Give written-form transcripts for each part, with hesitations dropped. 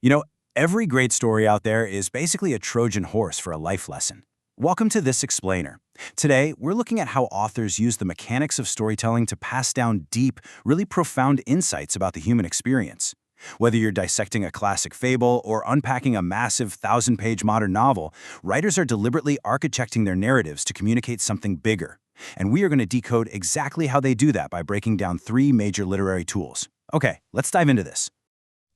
You know, every great story out there is basically a Trojan horse for a life lesson. Welcome to This Explainer. Today, we're looking at how authors use the mechanics of storytelling to pass down deep, really profound insights about the human experience. Whether you're dissecting a classic fable or unpacking a massive 1,000-page modern novel, writers are deliberately architecting their narratives to communicate something bigger. And we are going to decode exactly how they do that by breaking down three major literary tools. Okay, let's dive into this.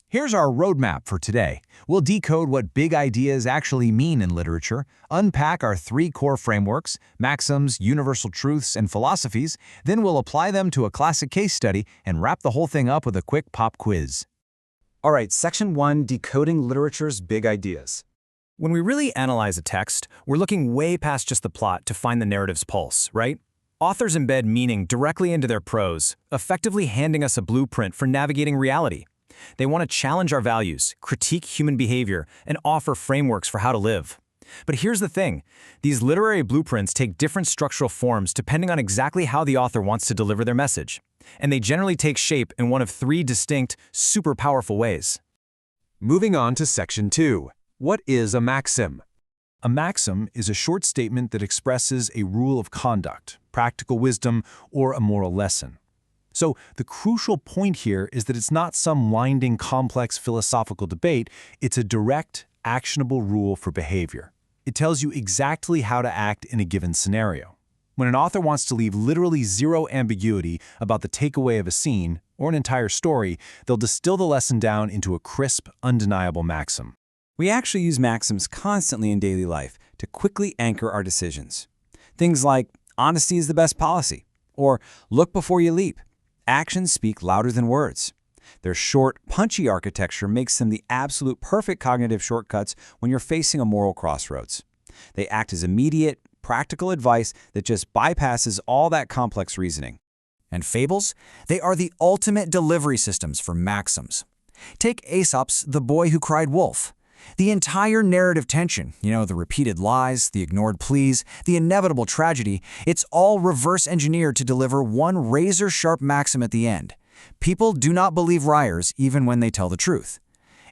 Here's our roadmap for today. We'll decode what big ideas actually mean in literature, unpack our three core frameworks, maxims, universal truths, and philosophies, then we'll apply them to a classic case study and wrap the whole thing up with a quick pop quiz. All right, Section 1, Decoding Literature's Big Ideas. When we really analyze a text, we're looking way past just the plot to find the narrative's pulse, right? Authors embed meaning directly into their prose, effectively handing us a blueprint for navigating reality. They want to challenge our values, critique human behavior, and offer frameworks for how to live. But here's the thing. These literary blueprints take different structural forms depending on exactly how the author wants to deliver their message. And they generally take shape in one of three distinct, super powerful ways. Moving on to Section 2. What is a maxim? A maxim is a short statement that expresses a rule of conduct, practical wisdom, or a moral lesson. So the crucial point here is that it's not some winding, complex philosophical debate, it's a direct, actionable rule for behavior. It tells you exactly how to act in a given scenario. When an author wants to leave literally zero ambiguity about the takeaway of a scene or an entire story, they'll distill the lesson down into a crisp, undeniable maxim. We actually use maxims constantly in daily life to quickly anchor our decisions. Things like, honesty is the best policy, or look before you leap. Actions speak louder than words. Their short, punchy architecture makes them the absolute perfect cognitive shortcuts when you're facing a moral crossroads. They act as immediate, practical advice that just bypasses all that complex reasoning. And fables? They are the ultimate delivery systems for maxims. Take Aesop's The Boy Who Cried Wolf. The entire narrative tension, the repeated lies, the ignored pleas, the inevitable tragedy, it's all reverse engineered to deliver one razor-sharp maxim at the end. People do not believe liars even when they tell the truth.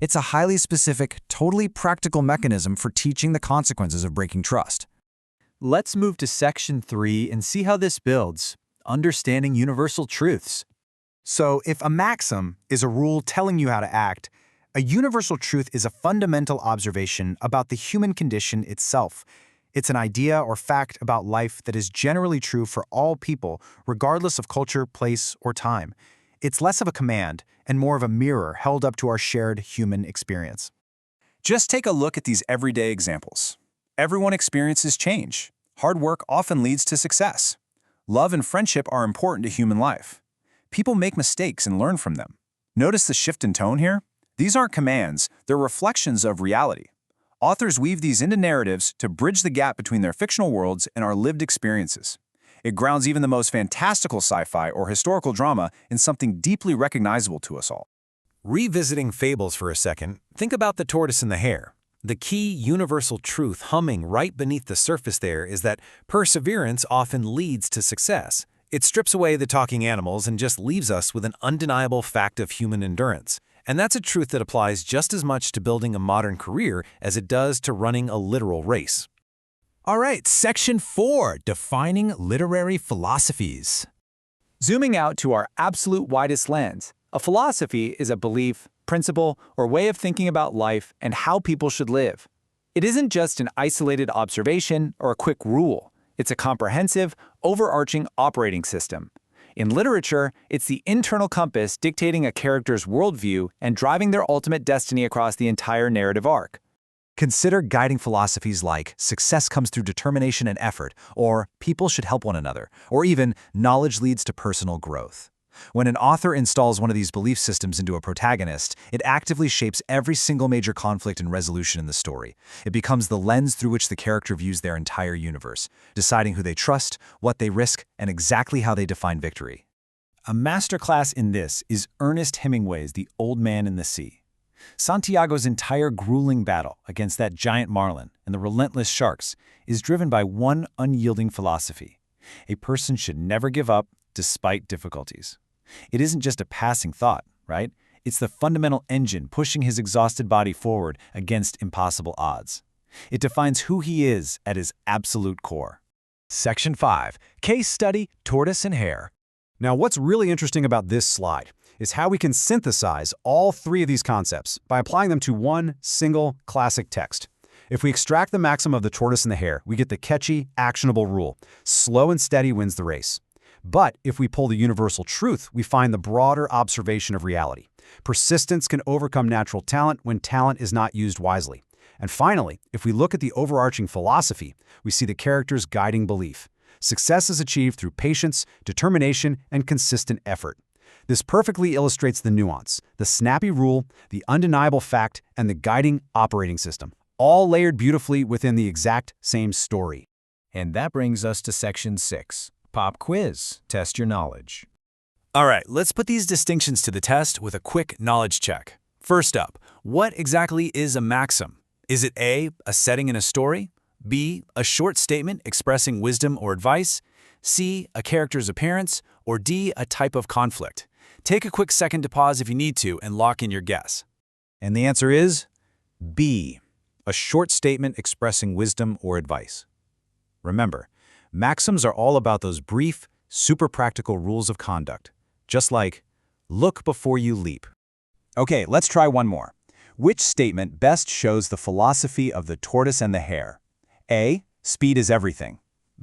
It's a highly specific, totally practical mechanism for teaching the consequences of breaking trust. Let's move to Section 3 and see how this builds, understanding universal truths. So if a maxim is a rule telling you how to act, a universal truth is a fundamental observation about the human condition itself. It's an idea or fact about life that is generally true for all people, regardless of culture, place, or time. It's less of a command and more of a mirror held up to our shared human experience. Just take a look at these everyday examples. Everyone experiences change. Hard work often leads to success. Love and friendship are important to human life. People make mistakes and learn from them. Notice the shift in tone here? These aren't commands, they're reflections of reality. Authors weave these into narratives to bridge the gap between their fictional worlds and our lived experiences. It grounds even the most fantastical sci-fi or historical drama in something deeply recognizable to us all. Revisiting fables for a second, think about the tortoise and the hare. The key universal truth humming right beneath the surface there is that perseverance often leads to success. It strips away the talking animals and just leaves us with an undeniable fact of human endurance. And that's a truth that applies just as much to building a modern career as it does to running a literal race. All right, Section 4, Defining Literary Philosophies. Zooming out to our absolute widest lens, a philosophy is a belief, principle, or way of thinking about life and how people should live. It isn't just an isolated observation or a quick rule. It's a comprehensive, overarching operating system. In literature, it's the internal compass dictating a character's worldview and driving their ultimate destiny across the entire narrative arc. Consider guiding philosophies like success comes through determination and effort, or people should help one another, or even knowledge leads to personal growth. When an author installs one of these belief systems into a protagonist, it actively shapes every single major conflict and resolution in the story. It becomes the lens through which the character views their entire universe, deciding who they trust, what they risk, and exactly how they define victory. A masterclass in this is Ernest Hemingway's The Old Man and the Sea. Santiago's entire grueling battle against that giant marlin and the relentless sharks is driven by one unyielding philosophy. A person should never give up despite difficulties. It isn't just a passing thought, right? It's the fundamental engine pushing his exhausted body forward against impossible odds. It defines who he is at his absolute core. Section 5. Case Study, Tortoise and Hare. Now, what's really interesting about this slide is how we can synthesize all three of these concepts by applying them to one single classic text. If we extract the maxim of the tortoise and the hare, we get the catchy, actionable rule: slow and steady wins the race. But if we pull the universal truth, we find the broader observation of reality. Persistence can overcome natural talent when talent is not used wisely. And finally, if we look at the overarching philosophy, we see the character's guiding belief. Success is achieved through patience, determination, and consistent effort. This perfectly illustrates the nuance, the snappy rule, the undeniable fact, and the guiding operating system, all layered beautifully within the exact same story. And that brings us to Section 6. Pop quiz. Test your knowledge. All right, let's put these distinctions to the test with a quick knowledge check. First up, what exactly is a maxim? Is it A, a setting in a story? B, a short statement expressing wisdom or advice? C, a character's appearance? Or D, a type of conflict? Take a quick second to pause if you need to and lock in your guess. And the answer is B, a short statement expressing wisdom or advice. Remember, maxims are all about those brief, super practical rules of conduct, just like, look before you leap. Okay, let's try one more. Which statement best shows the philosophy of the tortoise and the hare? A, speed is everything.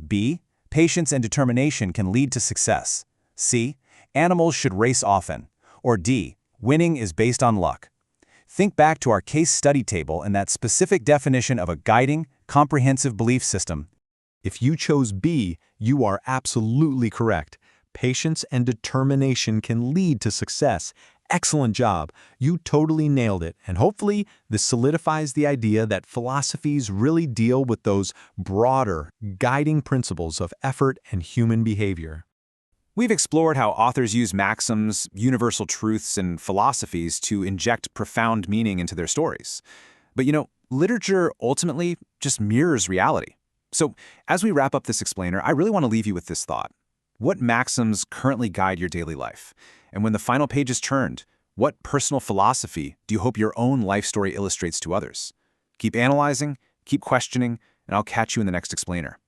B, patience and determination can lead to success. C, animals should race often. Or D, winning is based on luck. Think back to our case study table and that specific definition of a guiding, comprehensive belief system. If you chose B, you are absolutely correct. Patience and determination can lead to success. Excellent job. You totally nailed it. And hopefully, this solidifies the idea that philosophies really deal with those broader, guiding principles of effort and human behavior. We've explored how authors use maxims, universal truths, and philosophies to inject profound meaning into their stories. But literature ultimately just mirrors reality. So, as we wrap up this explainer, I really want to leave you with this thought. What maxims currently guide your daily life? And when the final page is turned, what personal philosophy do you hope your own life story illustrates to others? Keep analyzing, keep questioning, and I'll catch you in the next explainer.